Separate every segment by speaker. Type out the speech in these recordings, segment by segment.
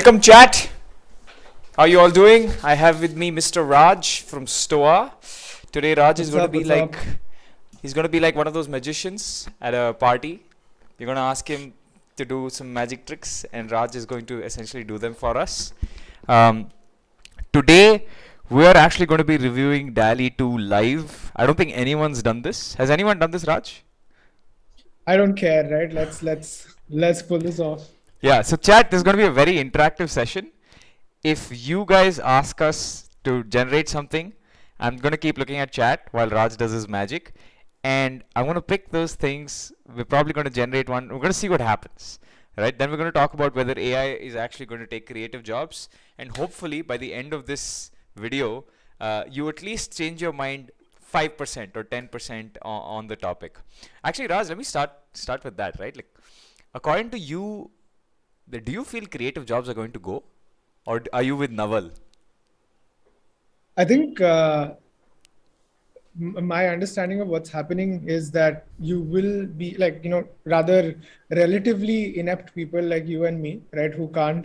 Speaker 1: Welcome, chat. How are you all doing? I have with me Mr. Raj from Stoa. Today, Raj is
Speaker 2: What's
Speaker 1: going to
Speaker 2: up?
Speaker 1: be
Speaker 2: What's up?
Speaker 1: he's going to be like one of those magicians at a party. You're going to ask him to do some magic tricks, and Raj is going to essentially do them for us. Um, Today, we are actually going to be reviewing Dall-E 2 live. I don't think anyone's done this. Has anyone done this, Raj?
Speaker 2: I don't care, right? Let's pull this off.
Speaker 1: Yeah, so chat, this is going to be a very interactive session. If you guys ask us to generate something, I'm going to keep looking at chat while Raj does his magic. And I'm going to pick those things. We're probably going to generate one. We're going to see what happens. Right? Then we're going to talk about whether AI is actually going to take creative jobs. And hopefully, by the end of this video, you at least change your mind 5% or 10% on the topic. Actually, Raj, let me start with that, right? Like, according to you, do you feel creative jobs are going to go? Or are you with Naval?
Speaker 2: I think my understanding of what's happening is that you will be like, rather relatively inept people like you and me, right? Who can't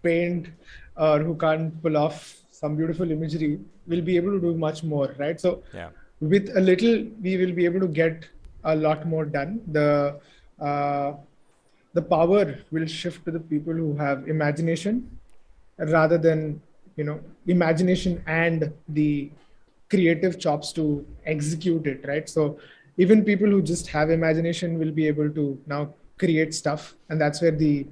Speaker 2: paint or who can't pull off some beautiful imagery will be able to do much more, right? So
Speaker 1: Yeah.
Speaker 2: with a little, we will be able to get a lot more done. Uh, the power will shift to the people who have imagination rather than imagination and the creative chops to execute it, right? So even people who just have imagination will be able to now create stuff, and that's where the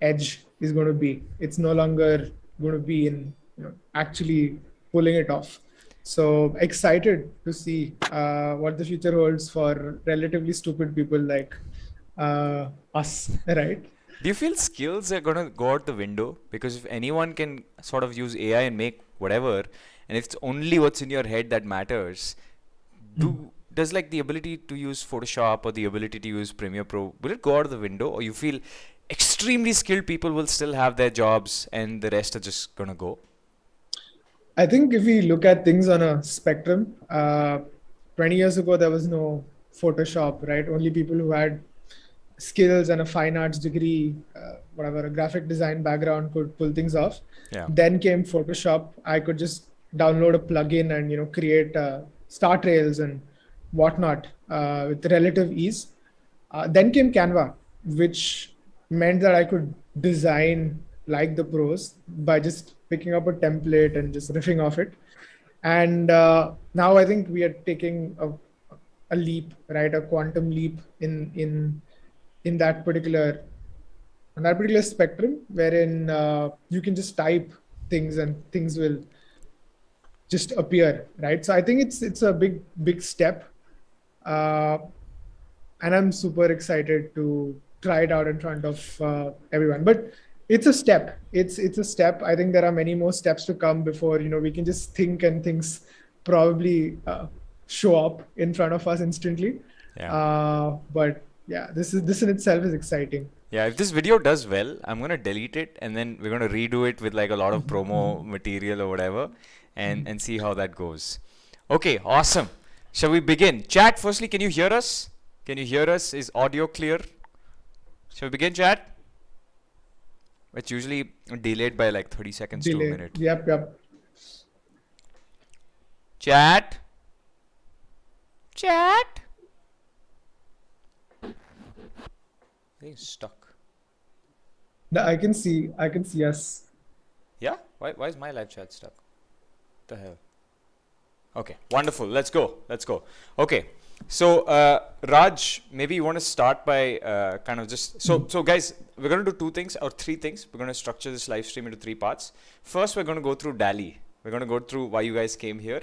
Speaker 2: edge is going to be. It's no longer going to be in actually pulling it off. So excited to see what the future holds for relatively stupid people like us, right?
Speaker 1: Do you feel skills are going to go out the window? Because if anyone can sort of use AI and make whatever, and if it's only what's in your head that matters, does like the ability to use Photoshop or the ability to use Premiere Pro, will it go out of the window? Or you feel extremely skilled people will still have their jobs and the rest are just going to go?
Speaker 2: I think if we look at things on a spectrum, 20 years ago, there was no Photoshop, right? Only people who had skills and a fine arts degree, whatever, a graphic design background could pull things off.
Speaker 1: Yeah.
Speaker 2: Then came Photoshop. I could just download a plugin and create star trails and whatnot with relative ease. Then came Canva, which meant that I could design like the pros by just picking up a template and just riffing off it. And now I think we are taking a leap, right? A quantum leap in that particular spectrum, wherein you can just type things and things will just appear, right? So I think it's a big step, uh, and I'm super excited to try it out in front of everyone. But it's a step. It's a step. I think there are many more steps to come before we can just think and things probably show up in front of us instantly.
Speaker 1: Yeah.
Speaker 2: But yeah, this in itself is exciting.
Speaker 1: Yeah, if this video does well, I'm gonna delete it and then we're gonna redo it with like a lot of promo material or whatever and see how that goes. Okay, awesome. Shall we begin? Chat, firstly, can you hear us? Can you hear us? Is audio clear? Shall we begin, chat? It's usually delayed by like 30 seconds to a
Speaker 2: Delay.
Speaker 1: minute.
Speaker 2: Yep.
Speaker 1: Chat? Chat? I think it's stuck.
Speaker 2: I can see us.
Speaker 1: Yeah? Why is my live chat stuck? What the hell? Okay, wonderful. Let's go. Okay, so Raj, maybe you want to start by kind of just so guys, we're going to do two things or three things. We're going to structure this live stream into three parts. First, we're going to go through Dall-E. We're going to go through why you guys came here.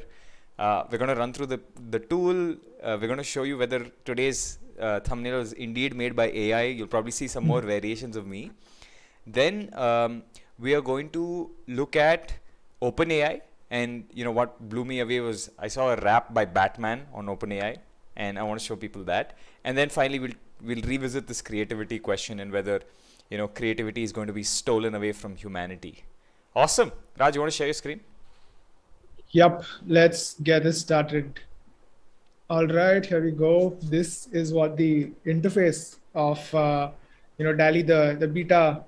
Speaker 1: We're going to run through the tool. We're going to show you whether today's thumbnail is indeed made by AI. You'll probably see some more variations of me. Then we are going to look at OpenAI. And what blew me away was I saw a rap by Batman on OpenAI, and I want to show people that. And then finally we'll revisit this creativity question and whether creativity is going to be stolen away from humanity. Awesome. Raj, you want to share your screen?
Speaker 2: Yep. Let's get this started. All right, here we go. This is what the interface of Dall-E, the beta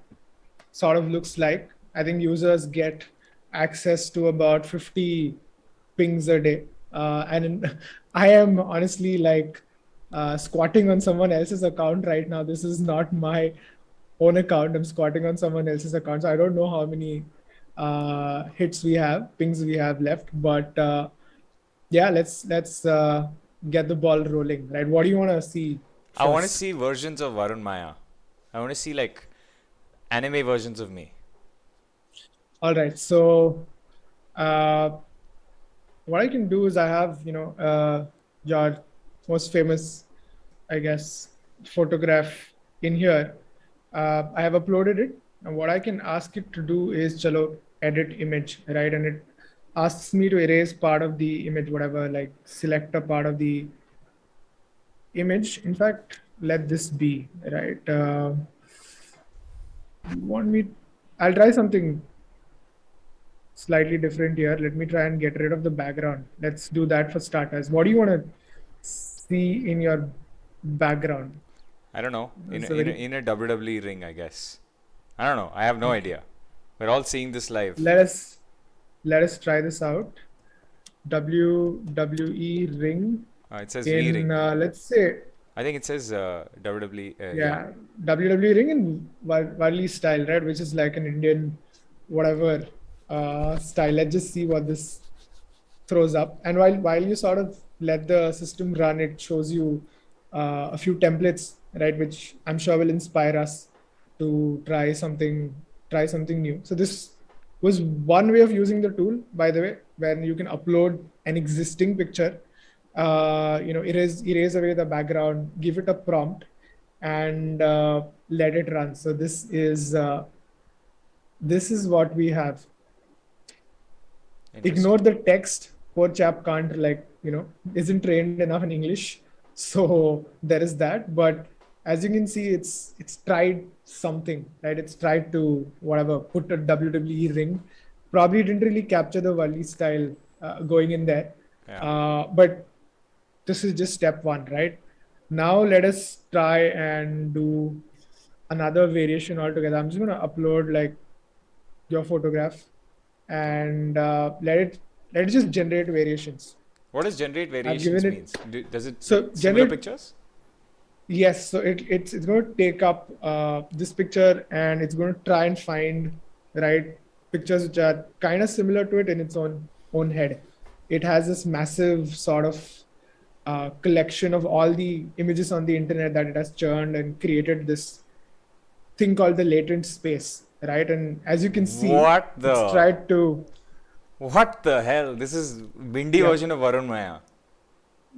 Speaker 2: sort of looks like. I think users get access to about 50 pings a day. I am honestly like squatting on someone else's account right now. This is not my own account. I'm squatting on someone else's account. So I don't know how many hits we have, pings we have left. But yeah, let's get the ball rolling, right? What do you want to see
Speaker 1: I want to
Speaker 2: first?
Speaker 1: see versions of Varun Maya. I want to see like anime versions of me.
Speaker 2: All right. So uh, what I can do is I have, your most famous, I guess, photograph in here. I have uploaded it. And what I can ask it to do is, chalo, edit image, right? And it asks me to erase part of the image, whatever, like select a part of the image. In fact, let this be, right? You want me? I'll try something slightly different here. Let me try and get rid of the background. Let's do that for starters. What do you want to see in your background?
Speaker 1: I don't know.
Speaker 2: It's a very
Speaker 1: In a WWE ring, I guess. I don't know. I have no idea. We're all seeing this live.
Speaker 2: let us try this out. WWE ring
Speaker 1: It says V
Speaker 2: in
Speaker 1: ring.
Speaker 2: let's say
Speaker 1: I think it says WWE. Yeah.
Speaker 2: yeah WWE ring in Varli style, right? Which is like an Indian whatever style. Let's just see what this throws up. And while you sort of let the system run, it shows you a few templates, right, which I'm sure will inspire us to try something new. So this was one way of using the tool, by the way, when you can upload an existing picture, erase away the background, give it a prompt, and let it run. So this is what we have.
Speaker 1: Interesting.
Speaker 2: Ignore the text. Poor chap can't isn't trained enough in English, so there is that. But as you can see, it's tried something, right? It's tried to whatever put a WWE ring. Probably didn't really capture the Wally style going in there,
Speaker 1: Yeah.
Speaker 2: but this is just step one, right? Now let us try and do another variation altogether. I'm just gonna upload like your photograph and let it just generate variations.
Speaker 1: What does generate
Speaker 2: I've
Speaker 1: variations
Speaker 2: given it
Speaker 1: means? Does it
Speaker 2: so
Speaker 1: pick similar
Speaker 2: generate
Speaker 1: pictures?
Speaker 2: yes. So it's going to take up this picture and it's going to try and find right pictures which are kind of similar to it in its own head. It has this massive sort of collection of all the images on the internet that it has churned and created this thing called the latent space, right? And as you can see,
Speaker 1: What
Speaker 2: it's
Speaker 1: the
Speaker 2: tried to
Speaker 1: what the hell? This is Bindi
Speaker 2: yeah.
Speaker 1: version of Varun Maya.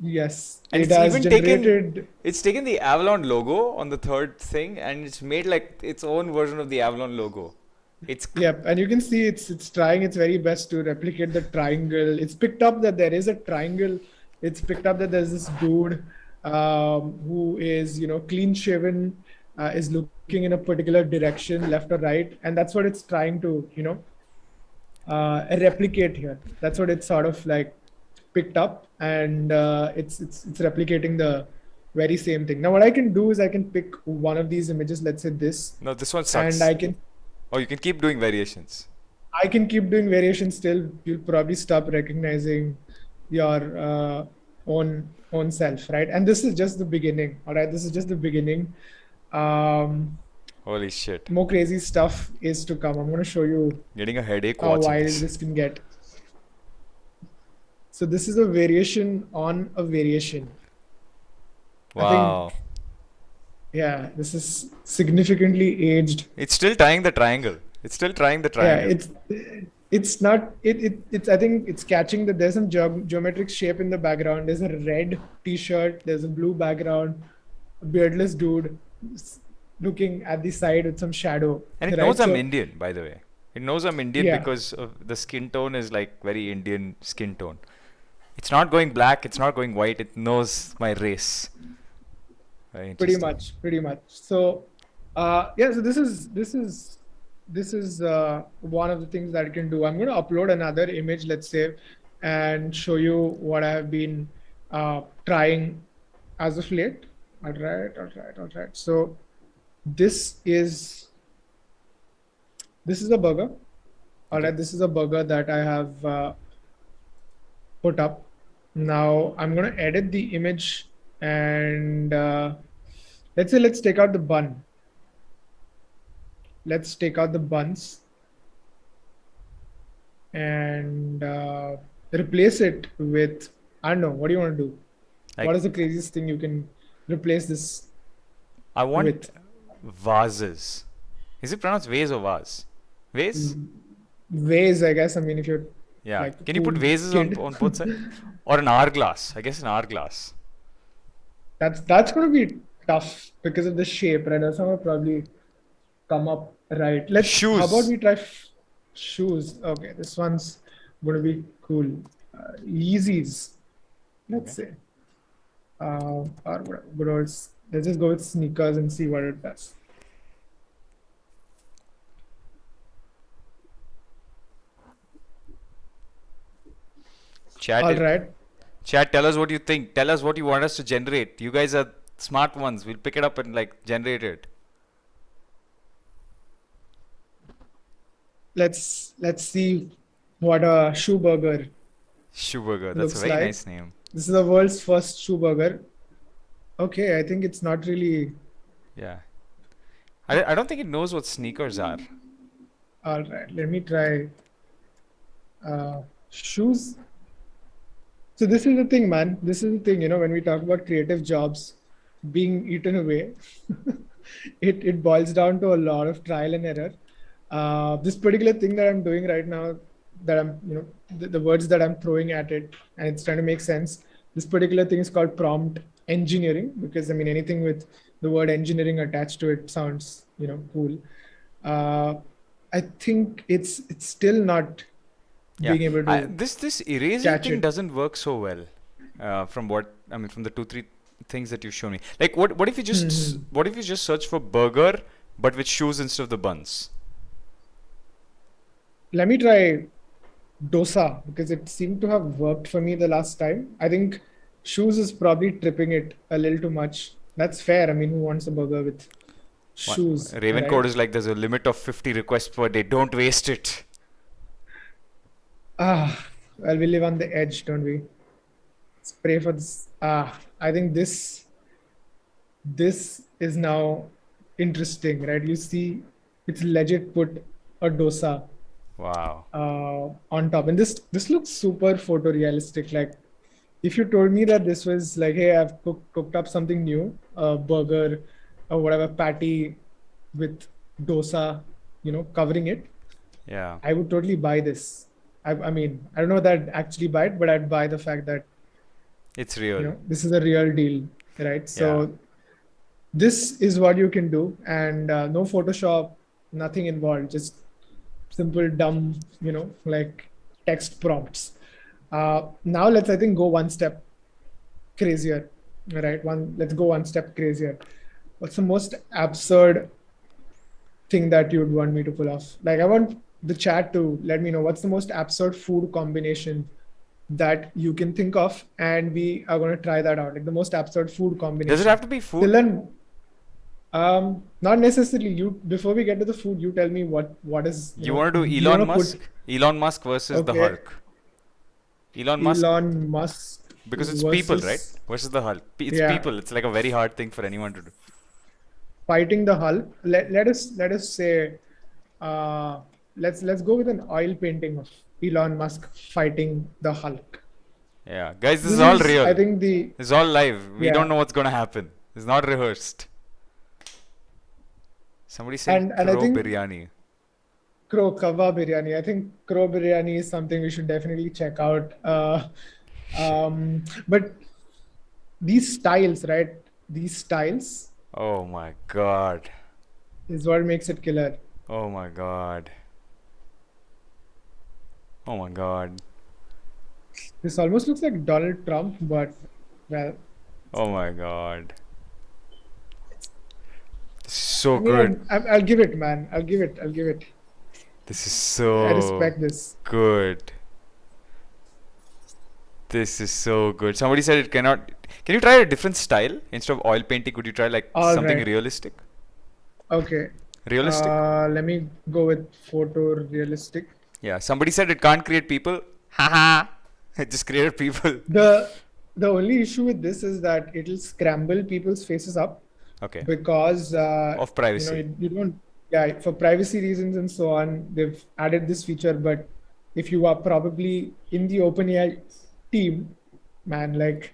Speaker 2: Yes,
Speaker 1: And
Speaker 2: it
Speaker 1: it's
Speaker 2: has
Speaker 1: even taken
Speaker 2: generated.
Speaker 1: it's taken the Avalon logo on the third thing and it's made like its own version of the Avalon logo. It's
Speaker 2: Yep, and you can see it's trying its very best to replicate the triangle. It's picked up that there is a triangle. It's picked up that there's this dude who is clean shaven, is looking in a particular direction, left or right, and that's what it's trying to replicate here. That's what it's sort of like picked up, and it's replicating the very same thing. Now, what I can do is I can pick one of these images, let's say this,
Speaker 1: no, this one
Speaker 2: and
Speaker 1: sucks.
Speaker 2: I can
Speaker 1: Oh, you can keep doing variations.
Speaker 2: I can keep doing variations still. You'll probably stop recognizing your own self, right? And this is just the beginning. All right, this is just the beginning. Um,
Speaker 1: Holy shit.
Speaker 2: more crazy stuff is to come. I'm going to show you
Speaker 1: Getting a headache
Speaker 2: how
Speaker 1: watching
Speaker 2: wild
Speaker 1: this.
Speaker 2: this can get. So this is a variation on a variation. I
Speaker 1: Wow.
Speaker 2: think, yeah, this is significantly aged.
Speaker 1: It's still trying the triangle. It's still trying the
Speaker 2: Yeah,
Speaker 1: triangle.
Speaker 2: it's not it's I think it's catching that there's some geometric shape in the background. There's a red t-shirt, there's a blue background, a beardless dude looking at the side with some shadow,
Speaker 1: And it knows
Speaker 2: right?
Speaker 1: I'm
Speaker 2: So
Speaker 1: Indian, by the way. It knows I'm Indian
Speaker 2: yeah,
Speaker 1: because of the skin tone is like very Indian skin tone. It's not going black, it's not going white, it knows my race. Very
Speaker 2: pretty
Speaker 1: interesting.
Speaker 2: much, pretty much. So yeah, so this is one of the things that I can do. I'm going to upload another image, let's say, and show you what I have been trying as of late. All right. So this is This is a burger. All
Speaker 1: Okay.
Speaker 2: right, this is a burger that I have put up. Now I'm going to edit the image and let's take out the bun. Let's take out the buns and replace it with, I don't know, what do you want to do?
Speaker 1: Like,
Speaker 2: What is the craziest thing you can replace this
Speaker 1: I want
Speaker 2: with?
Speaker 1: vases. Is it pronounced vase or vase? Vase?
Speaker 2: Vase, I guess. I mean, if you're
Speaker 1: Yeah.
Speaker 2: like a
Speaker 1: Can you put
Speaker 2: cool
Speaker 1: vases
Speaker 2: kid,
Speaker 1: on both sides? Or an hourglass? I guess an hourglass.
Speaker 2: that's going to be tough because of the shape, right? That's how I'll probably come up right. How about
Speaker 1: Shoes.
Speaker 2: we try shoes? Okay, this one's going to be cool. Yeezys, let's
Speaker 1: Okay.
Speaker 2: say. Or good old, let's just go with sneakers and see what it does.
Speaker 1: Chat
Speaker 2: All
Speaker 1: it.
Speaker 2: right.
Speaker 1: Chat, tell us what you think. Tell us what you want us to generate. You guys are smart ones. We'll pick it up and like generate it.
Speaker 2: Let's see what a shoe burger
Speaker 1: Shoe burger. That's a
Speaker 2: looks
Speaker 1: very
Speaker 2: like.
Speaker 1: nice name.
Speaker 2: This is the world's first shoe burger. Okay, I think it's not really.
Speaker 1: Yeah. I don't think it knows what sneakers are.
Speaker 2: All right, let me try shoes. So this is the thing, man. This is the thing, when we talk about creative jobs being eaten away, it boils down to a lot of trial and error. This particular thing that I'm doing right now, that I'm, the words that I'm throwing at it, and it's trying to make sense. This particular thing is called prompt engineering because I mean anything with the word engineering attached to it sounds, cool. Uh, I think it's still not
Speaker 1: Yeah.
Speaker 2: being able to
Speaker 1: This erasing
Speaker 2: catch
Speaker 1: thing
Speaker 2: it.
Speaker 1: doesn't work so well. From what I mean, from the 2 3 things that you've shown me. Like, what if you just
Speaker 2: Hmm.
Speaker 1: what if you just search for burger but with shoes instead of the buns?
Speaker 2: Let me try Dosa because it seemed to have worked for me the last time. I think shoes is probably tripping it a little too much. That's fair. I mean, who wants a burger with shoes,
Speaker 1: Raven
Speaker 2: right?
Speaker 1: code is like there's a limit of 50 requests per day. Don't waste it.
Speaker 2: Well, we live on the edge, don't we? Let's pray for this. I think this is now interesting, right? You see, it's legit put a dosa
Speaker 1: Wow.
Speaker 2: on top, and this looks super photorealistic. Like, if you told me that this was like, hey, I've cooked up something new, a burger or whatever patty with dosa, covering it,
Speaker 1: Yeah.
Speaker 2: I would totally buy this. I mean, I don't know that I'd actually buy it, but I'd buy the fact that,
Speaker 1: It's real.
Speaker 2: this is a real deal, right?
Speaker 1: Yeah.
Speaker 2: So this is what you can do, and no Photoshop, nothing involved, just simple, dumb, like text prompts. Now let's, I think, go one step crazier, right? Let's go one step crazier. What's the most absurd thing that you'd want me to pull off? Like, I want the chat to let me know what's the most absurd food combination that you can think of, and we are going to try that out. Like the most absurd food combination.
Speaker 1: Does it have to be food?
Speaker 2: Dylan, not necessarily. You, before we get to the food, you tell me what is.
Speaker 1: You want to do
Speaker 2: you
Speaker 1: Elon
Speaker 2: wanna
Speaker 1: Musk? Elon Musk versus the
Speaker 2: Okay.
Speaker 1: Hulk. Elon Musk,
Speaker 2: Elon Musk
Speaker 1: because it's people, right?
Speaker 2: versus
Speaker 1: Versus the Hulk. It's
Speaker 2: Yeah.
Speaker 1: people. It's like a very hard thing for anyone to do.
Speaker 2: fighting the Hulk. Let us say, let's go with an oil painting of Elon Musk fighting the Hulk.
Speaker 1: Yeah, guys, this is all real.
Speaker 2: I think
Speaker 1: It's all live. We
Speaker 2: Yeah.
Speaker 1: don't know what's gonna happen. It's not rehearsed. Somebody said
Speaker 2: And I
Speaker 1: crow
Speaker 2: think
Speaker 1: biryani.
Speaker 2: Crow Kava Biryani. I think Crow Biryani is something we should definitely check out. But these styles, right? These styles
Speaker 1: Oh my god.
Speaker 2: is what makes it killer.
Speaker 1: Oh my god. Oh my god.
Speaker 2: This almost looks like Donald Trump, but well,
Speaker 1: Oh my god. This is so
Speaker 2: I mean,
Speaker 1: good.
Speaker 2: I'll give it, man. I'll give it.
Speaker 1: This is
Speaker 2: I
Speaker 1: so
Speaker 2: respect this.
Speaker 1: good. This is so good. Somebody said it cannot. Can you try a different style instead of oil painting? Could you try like
Speaker 2: All
Speaker 1: something
Speaker 2: right.
Speaker 1: realistic?
Speaker 2: Okay.
Speaker 1: Realistic.
Speaker 2: Let me go with photorealistic.
Speaker 1: Yeah. Somebody said it can't create people. Haha. It just created people.
Speaker 2: The the only issue with this is that it'll scramble people's faces up
Speaker 1: Okay.
Speaker 2: because
Speaker 1: Of privacy.
Speaker 2: you don't, yeah, for privacy reasons and so on, they've added this feature. But if you are probably in the OpenAI team, man, like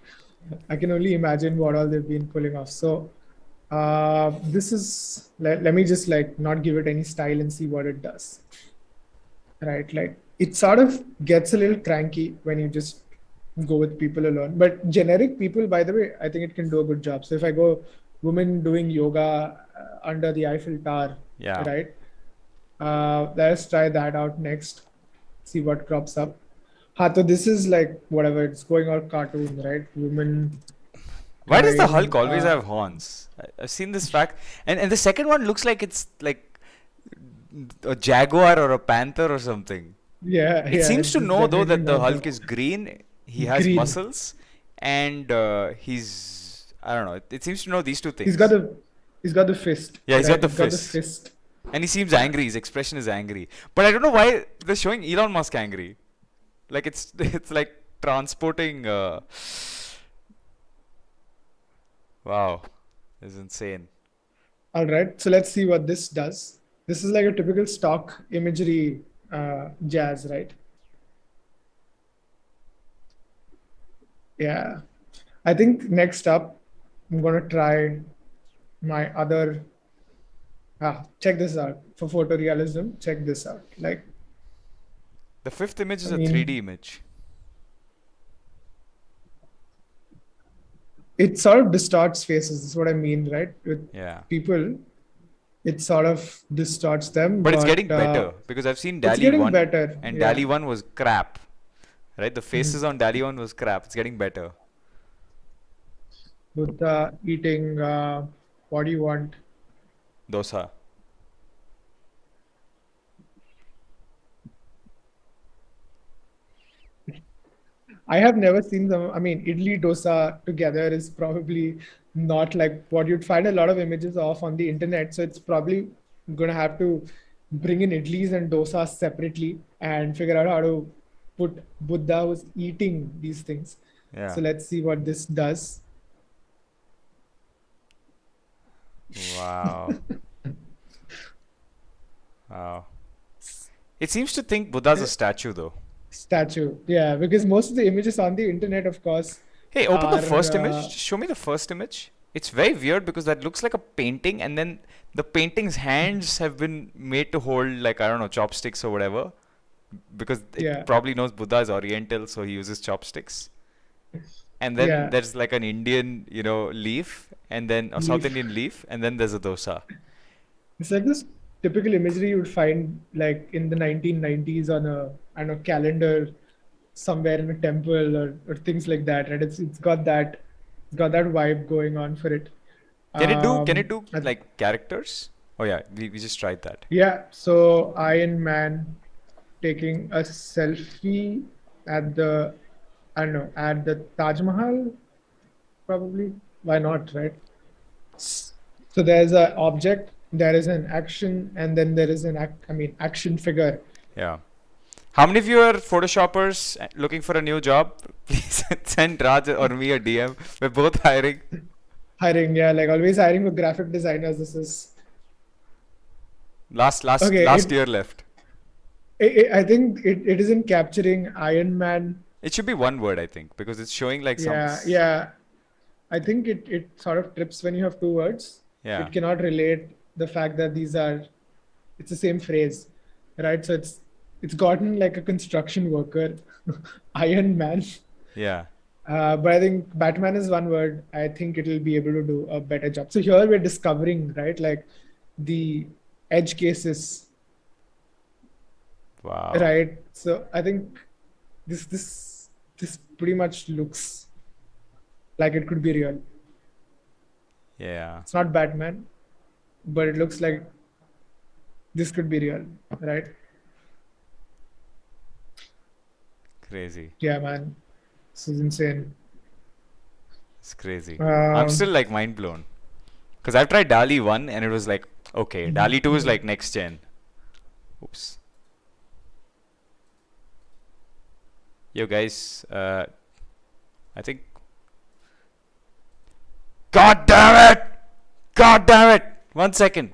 Speaker 2: I can only imagine what all they've been pulling off. So this is let me just like not give it any style and see what it does. Right, like it sort of gets a little cranky when you just go with people alone. But generic people, by the way, I think it can do a good job. So if I go women doing yoga under the Eiffel Tower,
Speaker 1: Yeah.
Speaker 2: right? Let's try that out next. See what crops up. So this is like whatever, it's going all cartoon, right? Women.
Speaker 1: Why does the
Speaker 2: trying,
Speaker 1: Hulk always have horns? I've seen this fact. And the second one looks like it's like a jaguar or a panther or something.
Speaker 2: Yeah,
Speaker 1: It seems
Speaker 2: it's
Speaker 1: to know though
Speaker 2: definitely
Speaker 1: that the
Speaker 2: not
Speaker 1: Hulk
Speaker 2: the
Speaker 1: is green. He has
Speaker 2: green.
Speaker 1: muscles, and he's I don't know. It seems to know these two things.
Speaker 2: He's got the fist.
Speaker 1: Yeah, he's
Speaker 2: right?
Speaker 1: got the
Speaker 2: He's got the
Speaker 1: fist.
Speaker 2: fist.
Speaker 1: And he seems angry. His expression is angry. But I don't know why they're showing Elon Musk angry. Like it's like transporting. Wow, it's insane.
Speaker 2: All right, so let's see what this does. This is like a typical stock imagery jazz, right? Yeah. I think next up, I'm gonna try my other. Check this out. For photorealism, check this out. Like,
Speaker 1: The fifth image is
Speaker 2: I
Speaker 1: a
Speaker 2: mean,
Speaker 1: 3D image.
Speaker 2: it sort of distorts faces. This is what I mean, right? With
Speaker 1: Yeah.
Speaker 2: people, it sort of distorts them,
Speaker 1: But it's
Speaker 2: but
Speaker 1: getting better because I've seen
Speaker 2: it's
Speaker 1: Dall-E
Speaker 2: getting
Speaker 1: 1
Speaker 2: better.
Speaker 1: and
Speaker 2: Yeah.
Speaker 1: Dall-E 1 was crap. Right? The faces on Dall-E 1 was crap. It's getting better.
Speaker 2: Buddha eating, what do you want?
Speaker 1: Dosa.
Speaker 2: I have never seen them. I mean, idli dosa together is probably not like what you'd find a lot of images of on the internet. So it's probably going to have to bring in idlis and dosas separately and figure out how to put Buddha who's eating these things.
Speaker 1: Yeah.
Speaker 2: So let's see what this does.
Speaker 1: Wow. Wow. It seems to think Buddha's a statue though.
Speaker 2: Statue. Yeah, because most of the images on the internet, of course,
Speaker 1: Hey, open the
Speaker 2: are
Speaker 1: first image. Just show me the first image. It's very weird because that looks like a painting, and then the painting's hands have been made to hold, like, I don't know, chopsticks or whatever. Because it
Speaker 2: yeah,
Speaker 1: probably knows Buddha is Oriental, so he uses chopsticks. And then
Speaker 2: yeah,
Speaker 1: there's like an Indian, leaf, and then a South
Speaker 2: leaf.
Speaker 1: Indian leaf, and then there's a dosa.
Speaker 2: It's like this typical imagery you would find like in the 1990s on a, I don't know, calendar somewhere in a temple or things like that, right? It's got that vibe going on for it.
Speaker 1: Can it do
Speaker 2: I-
Speaker 1: like characters? Oh yeah, we just tried that.
Speaker 2: yeah, so Iron Man taking a selfie at the, I don't know, at the Taj Mahal, probably. Why not, right? So there's an object, there is an action, and then there is action figure.
Speaker 1: Yeah. How many of you are Photoshoppers looking for a new job? Please send Raj or me a DM. We're both hiring.
Speaker 2: Hiring, yeah, like always hiring for graphic designers. This is
Speaker 1: Last
Speaker 2: okay.
Speaker 1: year left.
Speaker 2: I think it isn't capturing Iron Man.
Speaker 1: It should be one word, I think, because it's showing like some.
Speaker 2: Yeah. I think it sort of trips when you have two words.
Speaker 1: Yeah.
Speaker 2: It cannot relate the fact that it's the same phrase, right? So it's gotten like a construction worker, Iron Man.
Speaker 1: Yeah.
Speaker 2: But I think Batman is one word. I think it'll be able to do a better job. So here we're discovering, right, like the edge cases,
Speaker 1: Wow.
Speaker 2: right? So I think this pretty much looks like it could be real.
Speaker 1: Yeah.
Speaker 2: It's not Batman, but it looks like this could be real, right?
Speaker 1: Crazy.
Speaker 2: Yeah, man. This is insane.
Speaker 1: It's crazy. I'm still like mind blown. Because I've tried Dall-E 1 and it was like Okay, Dall-E 2 is like next gen. Oops. Yo guys, I think. God damn it! God damn it! 1 second.